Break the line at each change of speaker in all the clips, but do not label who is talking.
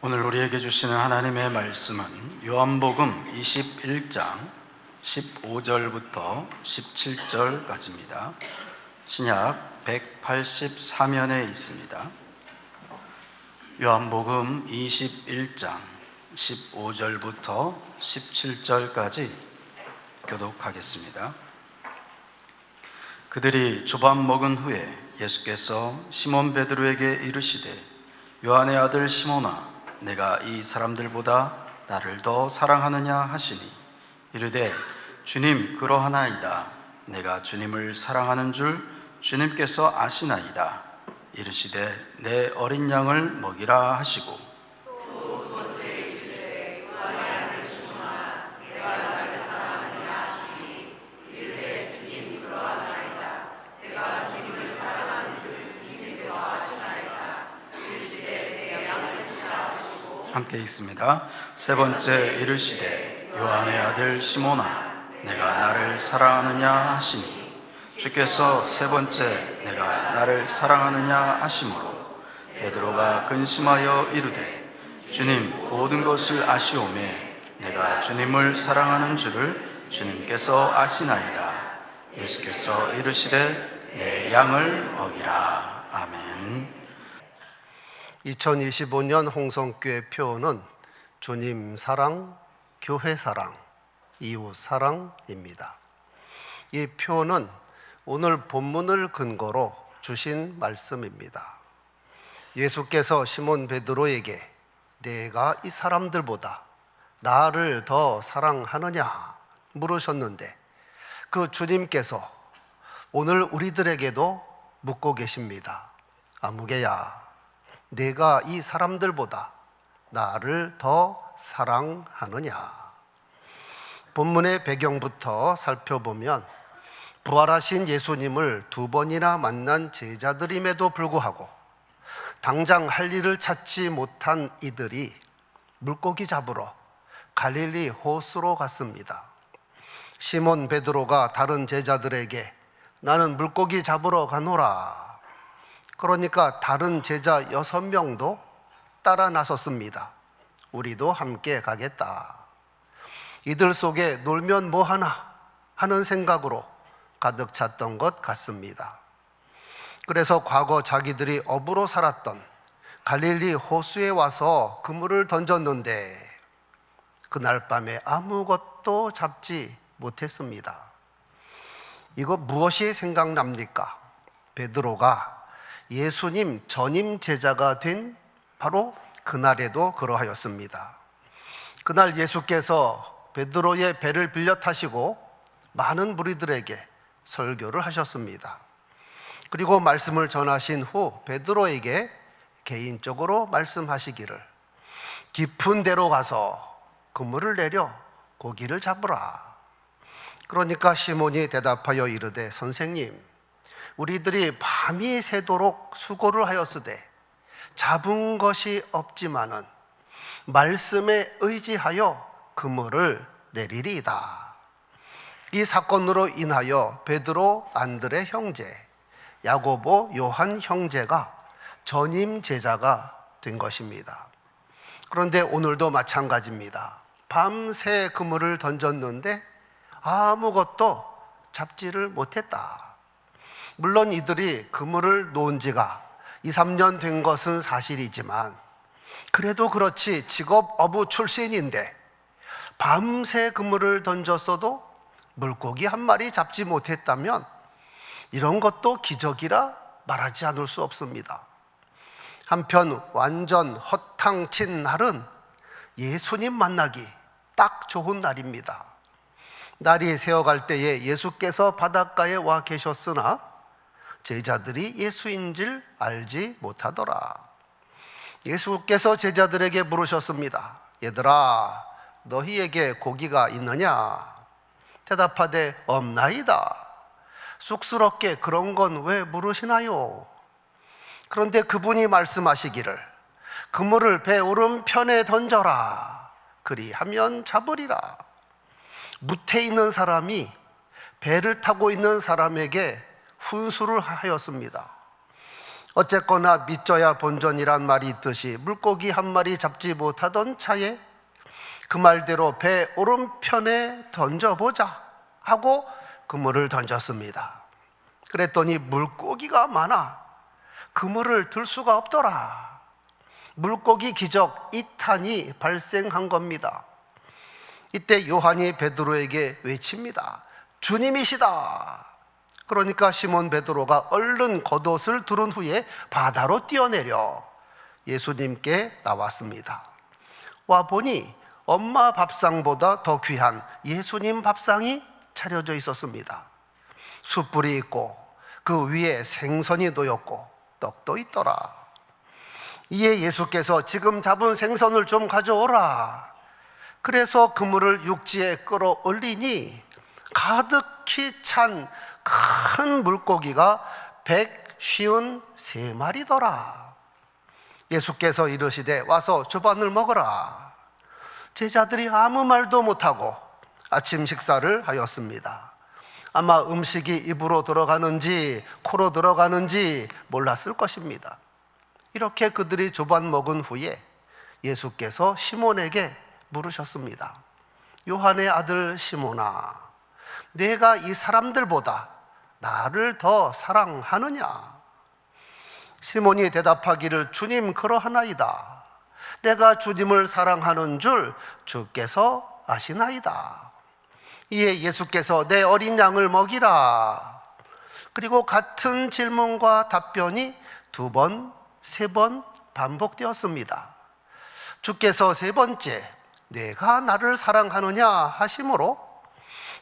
오늘 우리에게 주시는 하나님의 말씀은 요한복음 21장 15절부터 17절까지입니다. 신약 184면에 있습니다. 요한복음 21장 15절부터 17절까지 교독하겠습니다. 그들이 조밥 먹은 후에 예수께서 시몬 베드로에게 이르시되 요한의 아들 시몬아, 내가 이 사람들보다 나를 더 사랑하느냐 하시니 이르되 주님 그러하나이다. 내가 주님을 사랑하는 줄 주님께서 아시나이다. 이르시되 내 어린 양을 먹이라 하시고 함께 읽습니다. 세 번째 이르시되 요한의 아들 시몬아, 내가 나를 사랑하느냐 하시니 주께서 세 번째 내가 나를 사랑하느냐 하심으로 베드로가 근심하여 이르되 주님 모든 것을 아시오매 내가 주님을 사랑하는 줄을 주님께서 아시나이다. 예수께서 이르시되 내 양을 먹이라. 아멘.
2025년 홍성교회 표어는 주님 사랑, 교회 사랑, 이웃 사랑입니다. 이 표어는 오늘 본문을 근거로 주신 말씀입니다. 예수께서 시몬 베드로에게 내가 이 사람들보다 나를 더 사랑하느냐 물으셨는데 그 주님께서 오늘 우리들에게도 묻고 계십니다. 아무개야, 내가 이 사람들보다 나를 더 사랑하느냐? 본문의 배경부터 살펴보면 부활하신 예수님을 두 번이나 만난 제자들임에도 불구하고 당장 할 일을 찾지 못한 이들이 물고기 잡으러 갈릴리 호수로 갔습니다. 시몬 베드로가 다른 제자들에게 나는 물고기 잡으러 가노라. 그러니까 다른 제자 6명도 따라 나섰습니다. 우리도 함께 가겠다. 이들 속에 놀면 뭐하나 하는 생각으로 가득 찼던 것 같습니다. 그래서 과거 자기들이 어부로 살았던 갈릴리 호수에 와서 그물을 던졌는데 그날 밤에 아무것도 잡지 못했습니다. 이거 무엇이 생각납니까? 베드로가 예수님 전임 제자가 된 바로 그날에도 그러하였습니다. 그날 예수께서 베드로의 배를 빌려 타시고 많은 무리들에게 설교를 하셨습니다. 그리고 말씀을 전하신 후 베드로에게 개인적으로 말씀하시기를 깊은 데로 가서 그물을 내려 고기를 잡으라. 그러니까 시몬이 대답하여 이르되 선생님, 우리들이 밤이 새도록 수고를 하였으되 잡은 것이 없지만은 말씀에 의지하여 그물을 내리리이다. 이 사건으로 인하여 베드로, 안드레 형제, 야고보, 요한 형제가 전임 제자가 된 것입니다. 그런데 오늘도 마찬가지입니다. 밤새 그물을 던졌는데 아무것도 잡지를 못했다. 물론 이들이 그물을 놓은 지가 2, 3년 된 것은 사실이지만 그래도 그렇지 직업 어부 출신인데 밤새 그물을 던졌어도 물고기 한 마리 잡지 못했다면 이런 것도 기적이라 말하지 않을 수 없습니다. 한편 완전 허탕친 날은 예수님 만나기 딱 좋은 날입니다. 날이 새어갈 때에 예수께서 바닷가에 와 계셨으나 제자들이 예수인 줄 알지 못하더라. 예수께서 제자들에게 물으셨습니다. 얘들아, 너희에게 고기가 있느냐? 대답하되 없나이다. 쑥스럽게 그런 건 왜 물으시나요? 그런데 그분이 말씀하시기를 그물을 배 오른편에 던져라. 그리하면 잡으리라. 무태 있는 사람이 배를 타고 있는 사람에게 훈수를 하였습니다. 어쨌거나 믿져야 본전이란 말이 있듯이 물고기 한 마리 잡지 못하던 차에 그 말대로 배 오른편에 던져보자 하고 그물을 던졌습니다. 그랬더니 물고기가 많아 그물을 들 수가 없더라. 물고기 기적 2탄이 발생한 겁니다. 이때 요한이 베드로에게 외칩니다. 주님이시다. 그러니까 시몬 베드로가 얼른 겉옷을 두른 후에 바다로 뛰어내려 예수님께 나왔습니다. 와 보니 엄마 밥상보다 더 귀한 예수님 밥상이 차려져 있었습니다. 숯불이 있고 그 위에 생선이 놓였고 떡도 있더라. 이에 예수께서 지금 잡은 생선을 좀 가져오라. 그래서 그물을 육지에 끌어올리니 가득히 찬 큰 물고기가 153마리더라. 예수께서 이르시되 와서 조반을 먹으라. 제자들이 아무 말도 못하고 아침 식사를 하였습니다. 아마 음식이 입으로 들어가는지 코로 들어가는지 몰랐을 것입니다. 이렇게 그들이 조반 먹은 후에 예수께서 시몬에게 물으셨습니다. 요한의 아들 시몬아, 내가 이 사람들보다 나를 더 사랑하느냐? 시몬이 대답하기를 주님 그러하나이다. 내가 주님을 사랑하는 줄 주께서 아시나이다. 이에 예수께서 내 어린 양을 먹이라. 그리고 같은 질문과 답변이 2번, 3번 반복되었습니다. 주께서 3번째 내가 나를 사랑하느냐 하심으로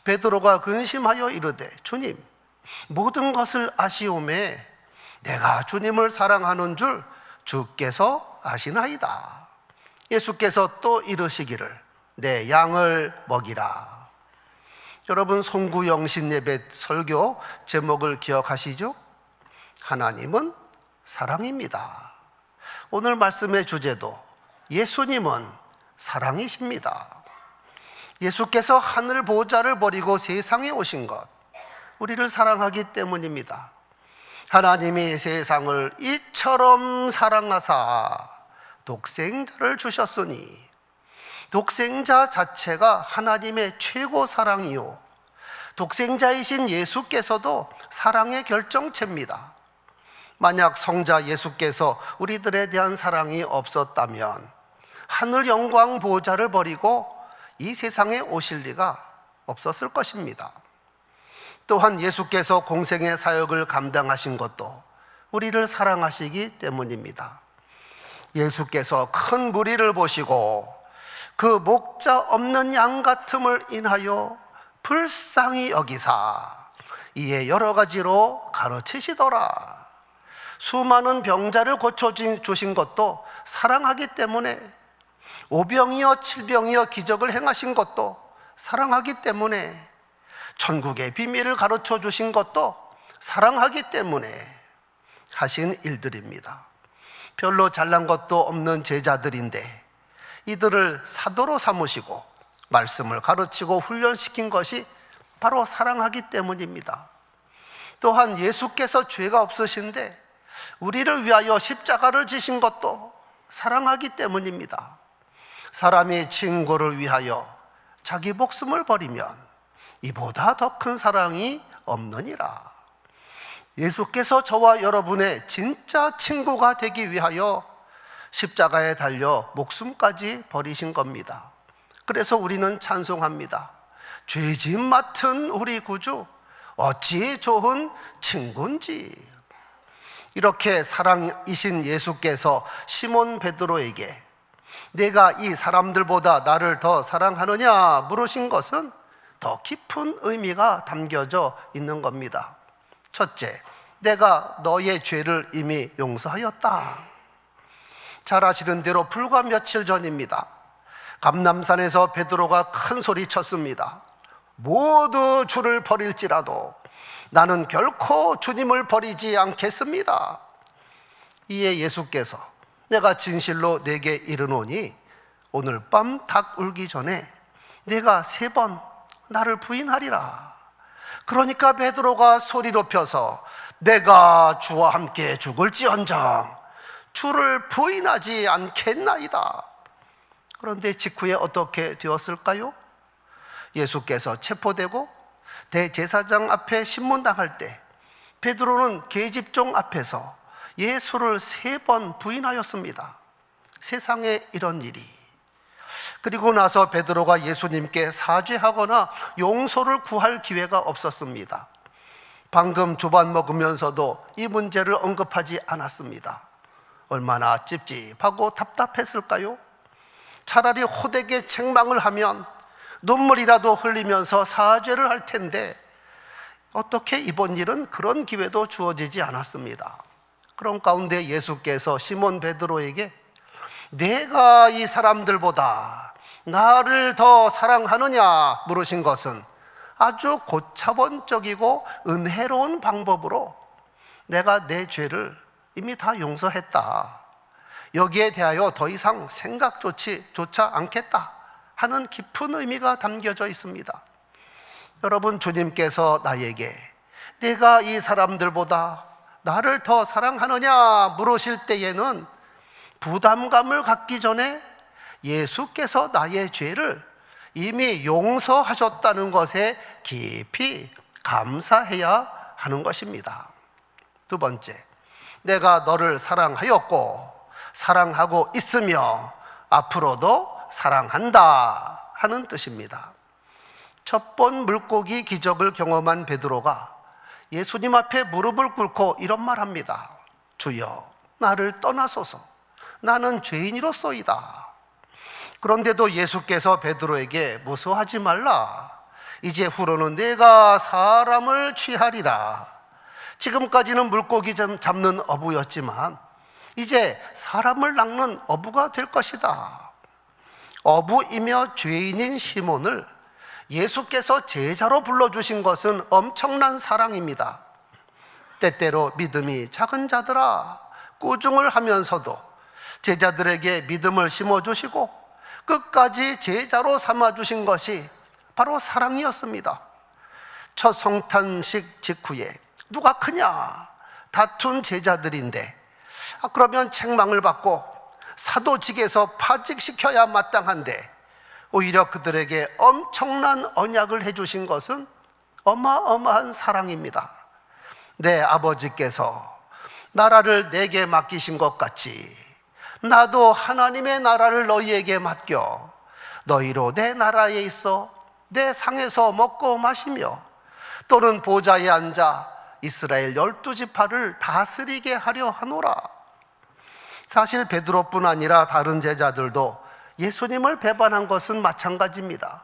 베드로가 근심하여 이르되 주님 모든 것을 아시오매 내가 주님을 사랑하는 줄 주께서 아시나이다. 예수께서 또 이르시기를 내 양을 먹이라. 여러분 송구영신 예배 설교 제목을 기억하시죠? 하나님은 사랑입니다. 오늘 말씀의 주제도 예수님은 사랑이십니다. 예수께서 하늘 보좌를 버리고 세상에 오신 것 우리를 사랑하기 때문입니다. 하나님이 세상을 이처럼 사랑하사 독생자를 주셨으니 독생자 자체가 하나님의 최고 사랑이요 독생자이신 예수께서도 사랑의 결정체입니다. 만약 성자 예수께서 우리들에 대한 사랑이 없었다면 하늘 영광 보좌를 버리고 이 세상에 오실 리가 없었을 것입니다. 또한 예수께서 공생의 사역을 감당하신 것도 우리를 사랑하시기 때문입니다. 예수께서 큰 무리를 보시고 그 목자 없는 양 같음을 인하여 불쌍히 여기사 이에 여러 가지로 가르치시더라. 수많은 병자를 고쳐주신 것도 사랑하기 때문에 오병이어 칠병이어 기적을 행하신 것도 사랑하기 때문에 천국의 비밀을 가르쳐 주신 것도 사랑하기 때문에 하신 일들입니다. 별로 잘난 것도 없는 제자들인데 이들을 사도로 삼으시고 말씀을 가르치고 훈련시킨 것이 바로 사랑하기 때문입니다. 또한 예수께서 죄가 없으신데 우리를 위하여 십자가를 지신 것도 사랑하기 때문입니다. 사람이 친구를 위하여 자기 목숨을 버리면 이보다 더 큰 사랑이 없느니라. 예수께서 저와 여러분의 진짜 친구가 되기 위하여 십자가에 달려 목숨까지 버리신 겁니다. 그래서 우리는 찬송합니다. 죄짐 맡은 우리 구주 어찌 좋은 친구인지. 이렇게 사랑이신 예수께서 시몬 베드로에게 내가 이 사람들보다 나를 더 사랑하느냐 물으신 것은 더 깊은 의미가 담겨져 있는 겁니다. 첫째, 내가 너의 죄를 이미 용서하였다. 잘 아시는 대로 불과 며칠 전입니다. 감람산에서 베드로가 큰 소리 쳤습니다. 모두 주를 버릴지라도 나는 결코 주님을 버리지 않겠습니다. 이에 예수께서 내가 진실로 내게 이르노니 오늘 밤 닭 울기 전에 내가 3번 나를 부인하리라. 그러니까 베드로가 소리 높여서 내가 주와 함께 죽을지언정 주를 부인하지 않겠나이다. 그런데 직후에 어떻게 되었을까요? 예수께서 체포되고 대제사장 앞에 신문당할 때 베드로는 계집종 앞에서 예수를 3번 부인하였습니다. 세상에 이런 일이. 그리고 나서 베드로가 예수님께 사죄하거나 용서를 구할 기회가 없었습니다. 방금 조반 먹으면서도 이 문제를 언급하지 않았습니다. 얼마나 찝찝하고 답답했을까요? 차라리 호되게 책망을 하면 눈물이라도 흘리면서 사죄를 할 텐데 어떻게 이번 일은 그런 기회도 주어지지 않았습니다. 그런 가운데 예수께서 시몬 베드로에게 내가 이 사람들보다 나를 더 사랑하느냐 물으신 것은 아주 고차원적이고 은혜로운 방법으로 내가 내 죄를 이미 다 용서했다, 여기에 대하여 더 이상 생각조차 않겠다 하는 깊은 의미가 담겨져 있습니다. 여러분, 주님께서 나에게 내가 이 사람들보다 나를 더 사랑하느냐 물으실 때에는 부담감을 갖기 전에 예수께서 나의 죄를 이미 용서하셨다는 것에 깊이 감사해야 하는 것입니다. 두 번째, 내가 너를 사랑하였고 사랑하고 있으며 앞으로도 사랑한다 하는 뜻입니다. 첫 번 물고기 기적을 경험한 베드로가 예수님 앞에 무릎을 꿇고 이런 말합니다. 주여, 나를 떠나소서. 나는 죄인이로소이다. 그런데도 예수께서 베드로에게 무서워하지 말라. 이제 후로는 내가 사람을 취하리라. 지금까지는 물고기 잡는 어부였지만 이제 사람을 낚는 어부가 될 것이다. 어부이며 죄인인 시몬을 예수께서 제자로 불러주신 것은 엄청난 사랑입니다. 때때로 믿음이 작은 자들아 꾸중을 하면서도 제자들에게 믿음을 심어주시고 끝까지 제자로 삼아주신 것이 바로 사랑이었습니다. 첫 성탄식 직후에 누가 크냐 다툰 제자들인데 그러면 책망을 받고 사도직에서 파직시켜야 마땅한데 오히려 그들에게 엄청난 언약을 해주신 것은 어마어마한 사랑입니다. 내 아버지께서 나라를 내게 맡기신 것 같이 나도 하나님의 나라를 너희에게 맡겨 너희로 내 나라에 있어 내 상에서 먹고 마시며 또는 보좌에 앉아 이스라엘 12지파를 다스리게 하려 하노라. 사실 베드로뿐 아니라 다른 제자들도 예수님을 배반한 것은 마찬가지입니다.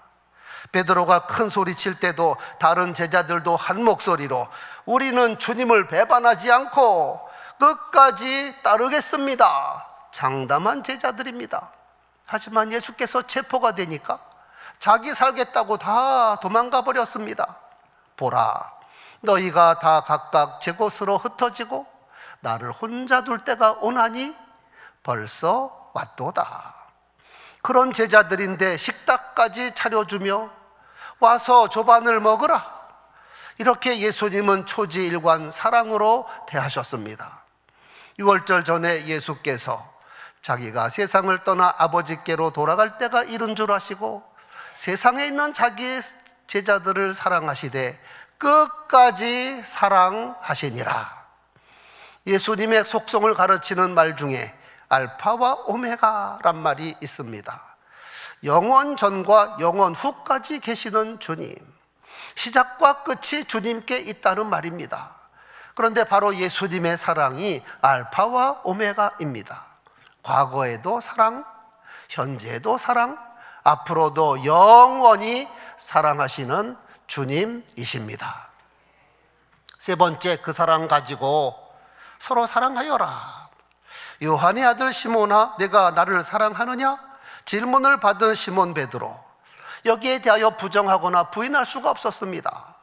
베드로가 큰 소리 칠 때도 다른 제자들도 한 목소리로 우리는 주님을 배반하지 않고 끝까지 따르겠습니다. 장담한 제자들입니다. 하지만 예수께서 체포가 되니까 자기 살겠다고 다 도망가 버렸습니다. 보라, 너희가 다 각각 제 곳으로 흩어지고 나를 혼자 둘 때가 오나니 벌써 왔도다. 그런 제자들인데 식탁까지 차려주며 와서 조반을 먹으라, 이렇게 예수님은 초지일관 사랑으로 대하셨습니다. 유월절 전에 예수께서 자기가 세상을 떠나 아버지께로 돌아갈 때가 이른 줄 아시고 세상에 있는 자기 제자들을 사랑하시되 끝까지 사랑하시니라. 예수님의 속성을 가르치는 말 중에 알파와 오메가란 말이 있습니다. 영원 전과 영원 후까지 계시는 주님, 시작과 끝이 주님께 있다는 말입니다. 그런데 바로 예수님의 사랑이 알파와 오메가입니다. 과거에도 사랑, 현재에도 사랑, 앞으로도 영원히 사랑하시는 주님이십니다. 세 번째, 그 사랑 가지고 서로 사랑하여라. 요한의 아들 시몬아, 내가 나를 사랑하느냐? 질문을 받은 시몬 베드로, 여기에 대하여 부정하거나 부인할 수가 없었습니다.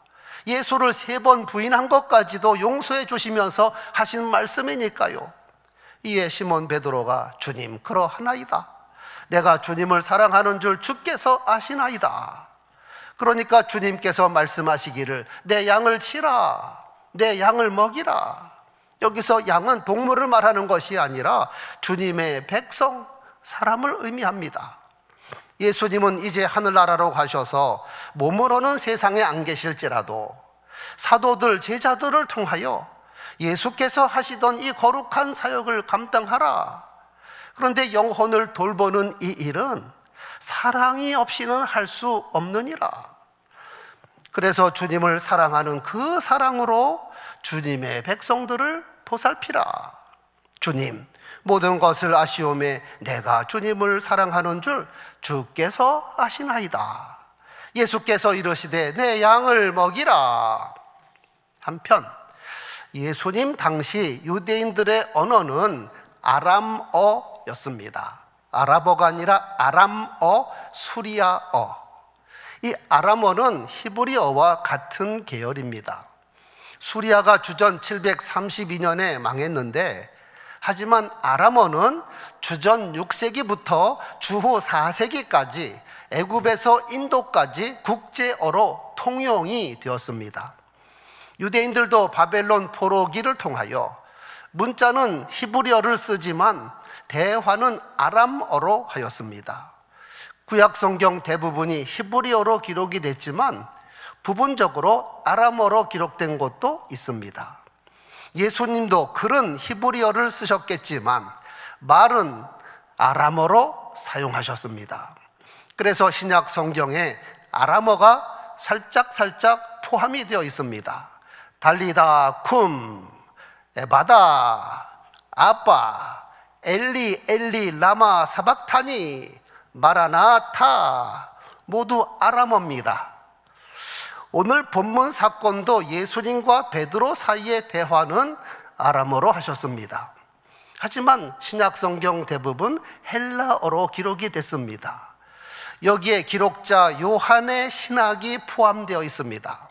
예수를 3번 부인한 것까지도 용서해 주시면서 하신 말씀이니까요. 이에 시몬 베드로가 주님, 그러하나이다. 내가 주님을 사랑하는 줄 주께서 아시나이다. 그러니까 주님께서 말씀하시기를 내 양을 치라, 내 양을 먹이라. 여기서 양은 동물을 말하는 것이 아니라 주님의 백성, 사람을 의미합니다. 예수님은 이제 하늘나라로 가셔서 몸으로는 세상에 안 계실지라도 사도들, 제자들을 통하여 예수께서 하시던 이 거룩한 사역을 감당하라. 그런데 영혼을 돌보는 이 일은 사랑이 없이는 할 수 없느니라. 그래서 주님을 사랑하는 그 사랑으로 주님의 백성들을 보살피라. 주님, 모든 것을 아시오매 내가 주님을 사랑하는 줄 주께서 아시나이다. 예수께서 이르시되 내 양을 먹이라. 한편 예수님 당시 유대인들의 언어는 아람어였습니다. 아랍어가 아니라 아람어, 수리아어. 이 아람어는 히브리어와 같은 계열입니다. 수리아가 주전 732년에 망했는데, 하지만 아람어는 주전 6세기부터 주후 4세기까지 애굽에서 인도까지 국제어로 통용이 되었습니다. 유대인들도 바벨론 포로기를 통하여 문자는 히브리어를 쓰지만 대화는 아람어로 하였습니다. 구약 성경 대부분이 히브리어로 기록이 됐지만 부분적으로 아람어로 기록된 것도 있습니다. 예수님도 글은 히브리어를 쓰셨겠지만 말은 아람어로 사용하셨습니다. 그래서 신약 성경에 아람어가 살짝 포함이 되어 있습니다. 달리다 쿰, 에바다, 아빠, 엘리 엘리 라마 사박타니, 마라나타, 모두 아람어입니다. 오늘 본문 사건도 예수님과 베드로 사이의 대화는 아람어로 하셨습니다. 하지만 신약 성경 대부분 헬라어로 기록이 됐습니다. 여기에 기록자 요한의 신학이 포함되어 있습니다.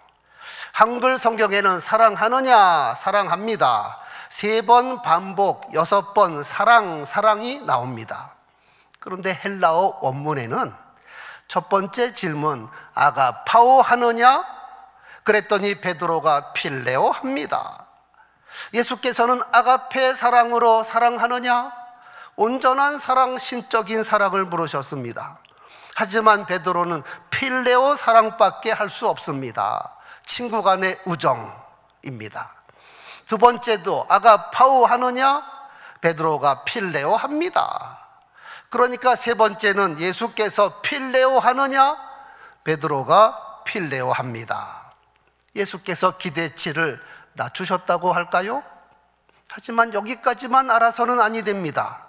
한글 성경에는 사랑하느냐, 사랑합니다. 3번 반복, 6번 사랑, 사랑이 나옵니다. 그런데 헬라어 원문에는 첫 번째 질문, 아가파오 하느냐? 그랬더니 베드로가 필레오 합니다. 예수께서는 아가페 사랑으로 사랑하느냐? 온전한 사랑, 신적인 사랑을 물으셨습니다. 하지만 베드로는 필레오 사랑밖에 할 수 없습니다. 친구 간의 우정입니다. 두 번째도 아가파오 하느냐? 베드로가 필레오 합니다. 그러니까 세 번째는 예수께서 필레오 하느냐? 베드로가 필레오 합니다. 예수께서 기대치를 낮추셨다고 할까요? 하지만 여기까지만 알아서는 아니 됩니다.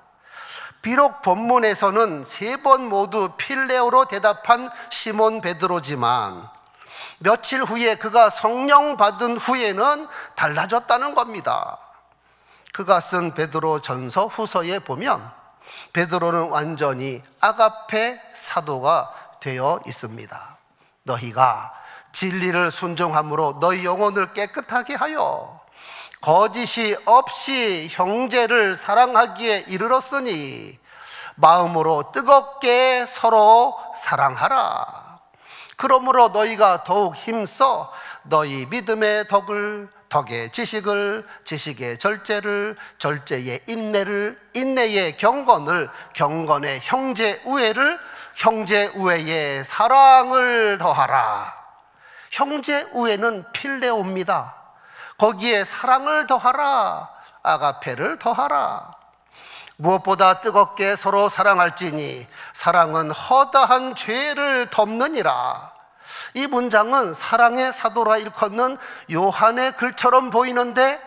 비록 본문에서는 3번 모두 필레오로 대답한 시몬 베드로지만 며칠 후에 그가 성령 받은 후에는 달라졌다는 겁니다. 그가 쓴 베드로 전서 후서에 보면 베드로는 완전히 아가페 사도가 되어 있습니다. 너희가 진리를 순종함으로 너희 영혼을 깨끗하게 하여 거짓이 없이 형제를 사랑하기에 이르렀으니 마음으로 뜨겁게 서로 사랑하라. 그러므로 너희가 더욱 힘써 너희 믿음의 덕을, 덕의 지식을, 지식의 절제를, 절제의 인내를, 인내의 경건을, 경건의 형제 우애를, 형제 우애의 사랑을 더하라. 형제 우애는 필레오입니다. 거기에 사랑을 더하라, 아가페를 더하라. 무엇보다 뜨겁게 서로 사랑할지니 사랑은 허다한 죄를 덮느니라. 이 문장은 사랑의 사도라 일컫는 요한의 글처럼 보이는데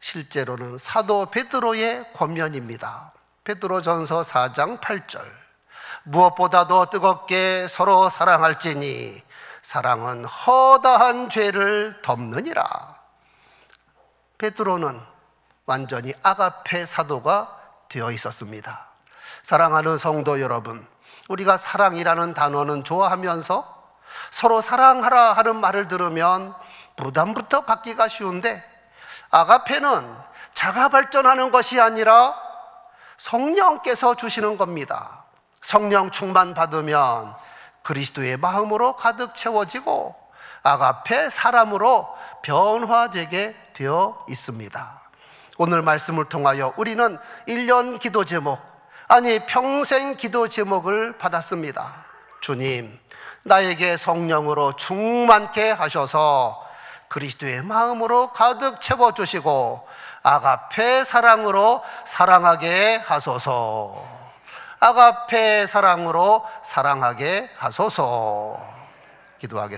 실제로는 사도 베드로의 권면입니다. 베드로전서 4장 8절, 무엇보다도 뜨겁게 서로 사랑할지니 사랑은 허다한 죄를 덮느니라. 베드로는 완전히 아가페 사도가 되어 있었습니다. 사랑하는 성도 여러분, 우리가 사랑이라는 단어는 좋아하면서 서로 사랑하라 하는 말을 들으면 부담부터 갖기가 쉬운데, 아가페는 자가 발전하는 것이 아니라 성령께서 주시는 겁니다. 성령 충만 받으면 그리스도의 마음으로 가득 채워지고 아가페 사람으로 변화되게 되어 있습니다. 오늘 말씀을 통하여 우리는 1년 기도 제목, 아니 평생 기도 제목을 받았습니다. 주님, 나에게 성령으로 충만케 하셔서 그리스도의 마음으로 가득 채워주시고 아가페 사랑으로 사랑하게 하소서. 아가페 사랑으로 사랑하게 하소서. 기도하겠습니다.